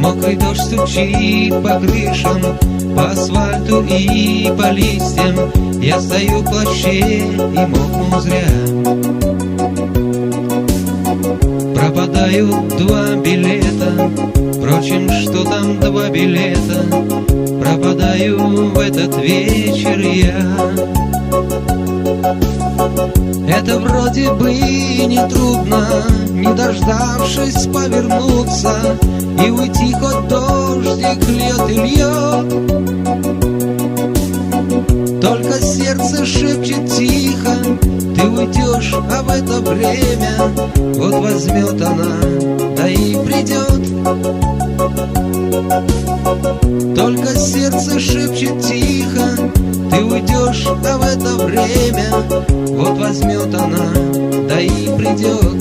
Мокрый дождь стучит по крышам, по асфальту и по листьям. Я стою в плаще и мокну зря. Пропадают 2 билета, впрочем, что там 2 билета? Пропадаю в этот вечер я. Это вроде бы не трудно, не дождавшись повернуться и уйти, хоть дождик льет и льет. Только сердце шепчет тихо: ты уйдешь, а в это время вот возьмет она, да и придет. Только сердце шепчет тихо: ты уйдешь, а в это время вот возьмет она, да и придет.